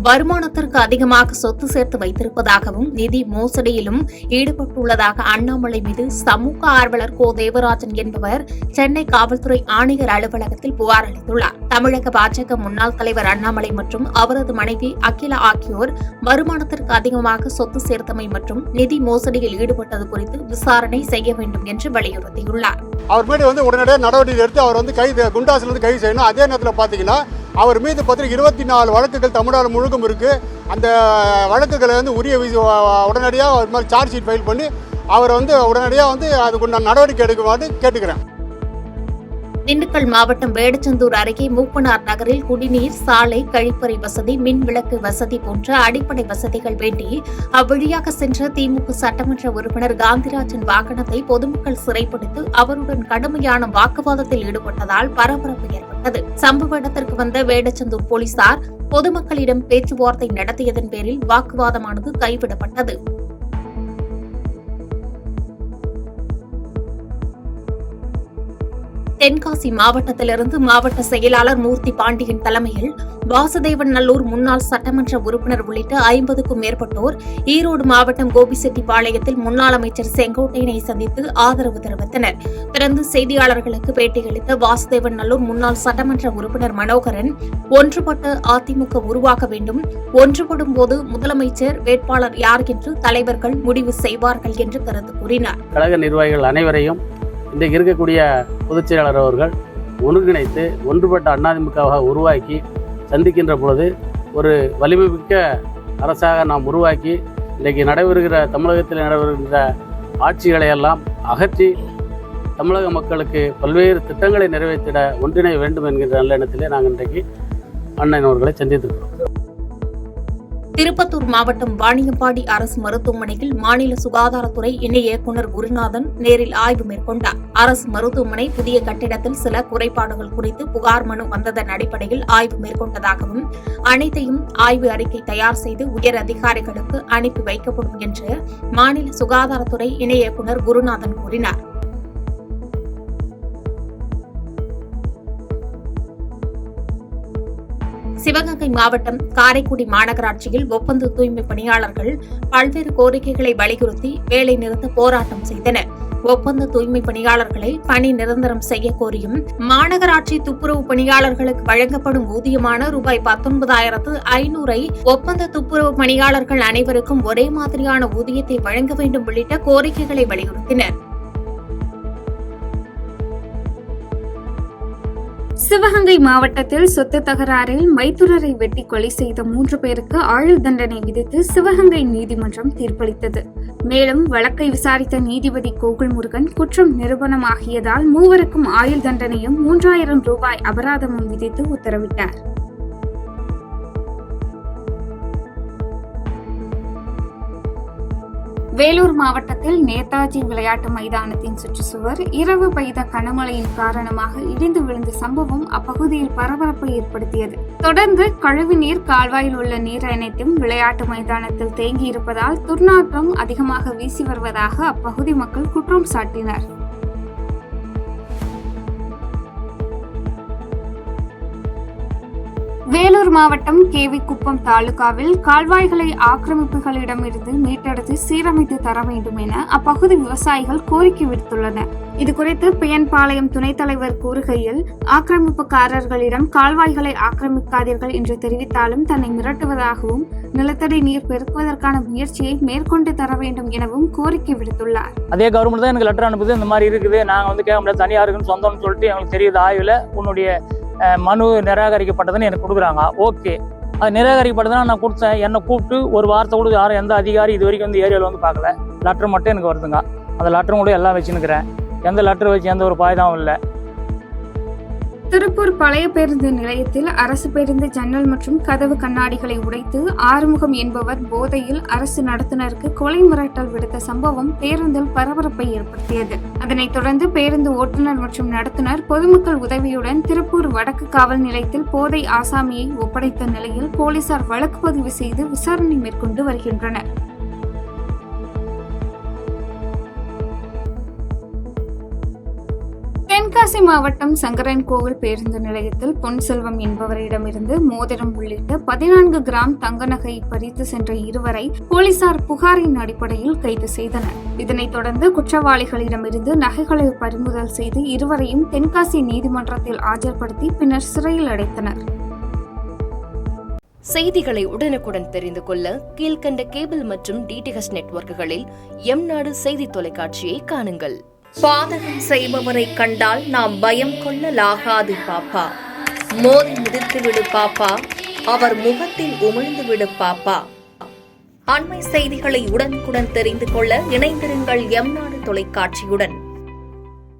வருமானத்திற்கு அதிகமாக சொத்து சேர்த்து வைத்திருப்பதாகவும் நிதி மோசடியிலும் ஈடுபட்டுள்ளதாக அண்ணாமலை மீது சமூக ஆர்வலர் கோ தேவராஜன் என்பவர் சென்னை காவல்துறை ஆணையர் அலுவலகத்தில் புகார் அளித்துள்ளார். தமிழக பாஜக முன்னாள் தலைவர் அண்ணாமலை மற்றும் அவரது மனைவி அகிலா ஆகியோர் வருமானத்திற்கு அதிகமாக சொத்து சேர்த்தமை மற்றும் நிதி மோசடியில் ஈடுபட்டது குறித்து விசாரணை செய்ய வேண்டும் என்று வலியுறுத்தியுள்ளார். அவர் மீது உடனடியாக நடவடிக்கை எடுத்து அவர் குண்டாசிலிருந்து கைது செய்யணும். அதே நேரத்தில் பார்த்தீங்கன்னா அவர் மீது 24 வழக்குகள் தமிழ்நாடு முழுக்கும் இருக்கு. அந்த வழக்குகளை உரிய உடனடியாக அவர் மாதிரி சார்ஜ் ஷீட் ஃபைல் பண்ணி அவர் உடனடியாக அதுக்கு நடவடிக்கை எடுக்குமாறு கேட்டுக்கிறேன். திண்டுக்கல் மாவட்டம் வேடச்சந்தூர் அருகே மூப்பனார் நகரில் குடிநீர், சாலை, கழிப்பறை வசதி, மின் விளக்கு வசதி போன்ற அடிப்படை வசதிகள் வேண்டி அவ்வழியாக சென்ற திமுக சட்டமன்ற உறுப்பினர் காந்திராஜன் வாகனத்தை பொதுமக்கள் சிறைப்பிடித்து அவருடன் கடுமையான வாக்குவாதத்தில் ஈடுபட்டதால் பரபரப்பு ஏற்பட்டது. சம்பவ இடத்திற்கு வந்த வேடச்சந்தூர் போலீசார் பொதுமக்களிடம் பேச்சுவார்த்தை நடத்தியதன் பேரில் வாக்குவாதமானது கைவிடப்பட்டது. தென்காசி மாவட்டத்திலிருந்து மாவட்ட செயலாளர் மூர்த்தி பாண்டியன் தலைமையில் வாசுதேவன் நல்லூர் முன்னாள் சட்டமன்ற உறுப்பினர் உள்ளிட்ட 50க்கும் மேற்பட்டோர் ஈரோடு மாவட்டம் கோபிச்செட்டிப்பாளையத்தில் முன்னாள் அமைச்சர் செங்கோட்டையனை சந்தித்து ஆதரவு தெரிவித்தனர். தொடர்ந்து செய்தியாளர்களுக்கு பேட்டியளித்த வாசுதேவன் நல்லூர் முன்னாள் சட்டமன்ற உறுப்பினர் மனோகரன், ஒன்றுபட்ட அதிமுக உருவாக்க வேண்டும், ஒன்றுபடும் போது முதலமைச்சர் வேட்பாளர் யார் என்று தலைவர்கள் முடிவு செய்வார்கள் என்று கருத்து கூறினார். கழக நிர்வாகிகள் அனைவரையும் இன்றைக்கு இருக்கக்கூடிய பொதுச் செயலாளர் அவர்கள் ஒருங்கிணைத்து ஒன்றுபட்ட அதிமுகவாக உருவாக்கி சந்திக்கின்ற பொழுது ஒரு வலிமைமிக்க அரசாக நாம் உருவாக்கி இன்றைக்கு தமிழகத்தில் நடைபெறுகின்ற ஆட்சிகளை எல்லாம் அகற்றி தமிழக மக்களுக்கு பல்வேறு திட்டங்களை நிறைவேற்றிட ஒன்றிணை வேண்டும் என்கின்ற நல்ல எண்ணத்திலே நாங்கள் இன்றைக்கு அண்ணன் அவர்களை சந்தித்திருக்கிறோம். திருப்பத்தூர் மாவட்டம் வாணியம்பாடி அரசு மருத்துவமனையில் மாநில சுகாதாரத்துறை இணை இயக்குநர் குருநாதன் நேரில் ஆய்வு மேற்கொண்டார். அரசு மருத்துவமனை புதிய கட்டிடத்தில் சில குறைபாடுகள் குறித்து புகார் மனு வந்ததன் அடிப்படையில் ஆய்வு மேற்கொண்டதாகவும் அனைத்தையும் ஆய்வு அறிக்கை தயார் செய்து உயர் அதிகாரிகளுக்கு அனுப்பி வைக்கப்படும் என்று மாநில சுகாதாரத்துறை இணை இயக்குநர் குருநாதன் கூறினார். சிவகங்கை மாவட்டம் காரைக்குடி மாநகராட்சியில் ஒப்பந்த தூய்மை பணியாளர்கள் பல்வேறு கோரிக்கைகளை வலியுறுத்தி வேலை நிறுத்த போராட்டம் செய்தனர். ஒப்பந்த தூய்மை பணியாளர்களை பணி நிரந்தரம் செய்ய கோரியும் மாநகராட்சி துப்புரவு பணியாளர்களுக்கு வழங்கப்படும் ஊதியமான ரூபாய் 19,500 ஒப்பந்த துப்புரவு பணியாளர்கள் அனைவருக்கும் ஒரே மாதிரியான ஊதியத்தை வழங்க வேண்டும் உள்ளிட்ட கோரிக்கைகளை வலியுறுத்தினர். சிவகங்கை மாவட்டத்தில் சொத்து தகராறில் மைத்துரரை வெட்டி கொலை செய்த 3 பேருக்கு ஆயுள் தண்டனை விதித்து சிவகங்கை நீதிமன்றம் தீர்ப்பளித்தது. மேலும் வழக்கை விசாரித்த நீதிபதி கோகுல்முருகன் குற்றம் நிரூபணமாகியதால் 3 ஆயுள் தண்டனையும் 3000 ரூபாய் அபராதமும் விதித்து உத்தரவிட்டார். வேலூர் மாவட்டத்தில் நேதாஜி விளையாட்டு மைதானத்தின் சுற்றுச்சுவர் இரவு பெய்த கனமழையின் காரணமாக இடிந்து விழுந்த சம்பவம் அப்பகுதியில் பரபரப்பை ஏற்படுத்தியது. தொடர்ந்து கழிவுநீர் கால்வாயில் உள்ள நீர் அனைத்தும் விளையாட்டு மைதானத்தில் தேங்கியிருப்பதால் துர்நாற்றம் அதிகமாக வீசி வருவதாக அப்பகுதி மக்கள் குற்றம் சாட்டினர். வேலூர் மாவட்டம் கேவிக்குப்பம் தாலுகாவில் கால்வாய்களை ஆக்கிரமிப்புகளிடமிருந்து மீட்டெடுத்து சீரமைத்து தர வேண்டும் என அப்பகுதி விவசாயிகள் கோரிக்கை விடுத்துள்ளனர். இதுகுறித்து பியன்பாளையம் துணைத் தலைவர் கூறுகையில், ஆக்கிரமிப்புக்காரர்களிடம் கால்வாய்களை ஆக்கிரமிக்காதீர்கள் என்று தெரிவித்தாலும் தன்னை மிரட்டுவதாகவும் நிலத்தடி நீர் பெருக்குவதற்கான முயற்சியை மேற்கொண்டு தர வேண்டும் எனவும் கோரிக்கை விடுத்துள்ளார். அதே கவர்மெண்ட் தான் எனக்கு லெட்டர் அனுப்புது, இந்த மாதிரி இருக்குது, நாங்கள் கேட்க முடியாது, தனியாருக்குன்னு சொந்தம்னு சொல்லிட்டு எங்களுக்கு தெரியுது. ஆய்வில் உன்னுடைய மனு நிராகரிக்கப்பட்டதுன்னு எனக்கு கொடுக்குறாங்க. ஓகே, அது நிராகரிக்கப்பட்டதுன்னா நான் கொடுத்தேன். என்னை கூப்பிட்டு ஒரு வாரத்தை கூட யாரும் எந்த அதிகாரி இது வரைக்கும் வந்து ஏரியாவில் பார்க்கல. லெட்டர் மட்டும் எனக்கு வருதுங்க. அந்த லெட்டரும் கூட எல்லாம் வச்சுன்னுக்கிறேன். எந்த லெட்டர் வச்சு எந்த ஒரு பாய்தாவும் இல்லை. திருப்பூர் பழைய பேருந்து நிலையத்தில் அரசு பேருந்து ஜன்னல் மற்றும் கதவு கண்ணாடிகளை உடைத்து ஆறுமுகம் என்பவர் போதையில் அரசு நடத்துனருக்கு கொலை மிரட்டல் விடுத்த சம்பவம் பேருந்தில் பரபரப்பை ஏற்படுத்தியது. அதனைத் தொடர்ந்து பேருந்து ஓட்டுநர் மற்றும் நடத்துனர் பொதுமக்கள் உதவியுடன் திருப்பூர் வடக்கு காவல் நிலையத்தில் போதை ஆசாமியை ஒப்படைத்த நிலையில் போலீசார் வழக்கு பதிவு செய்து விசாரணை மேற்கொண்டு வருகின்றனர். தென்காசி மாவட்டம் சங்கரன்கோவில் பேருந்து நிலையத்தில் பொன்செல்வம் என்பவரிடமிருந்து மோதிரம் உள்ளிட்ட 14 கிராம் தங்க நகை பறித்து சென்ற இருவரை போலீசார் புகாரின் அடிப்படையில் கைது செய்தனர். இதனைத் தொடர்ந்து குற்றவாளிகளிடமிருந்து நகைகளை பறிமுதல் செய்து இருவரையும் தென்காசி நீதிமன்றத்தில் ஆஜர்படுத்தி பின்னர் சிறையில் அடைத்தனர். செய்திகளை உடனுக்குடன் தெரிந்து கொள்ள கீழ்க்கண்ட கேபிள் மற்றும் டிடிஎச் நெட்வொர்க்குகளில் எம்நாடு செய்தி தொலைக்காட்சியை காணுங்கள். பாதகம் செய்பவரை கண்டால் நாம் பயம் கொள்ளலாகாது பாப்பா. மோதி மிதித்து விடு பாப்பா, அவர் முகத்தில் உமிழ்ந்து விடு பாப்பா. அண்மை செய்திகளை உடனுக்குடன் தெரிந்து கொள்ள இணைந்திருங்கள் எம்நாடு தொலைக்காட்சியுடன்.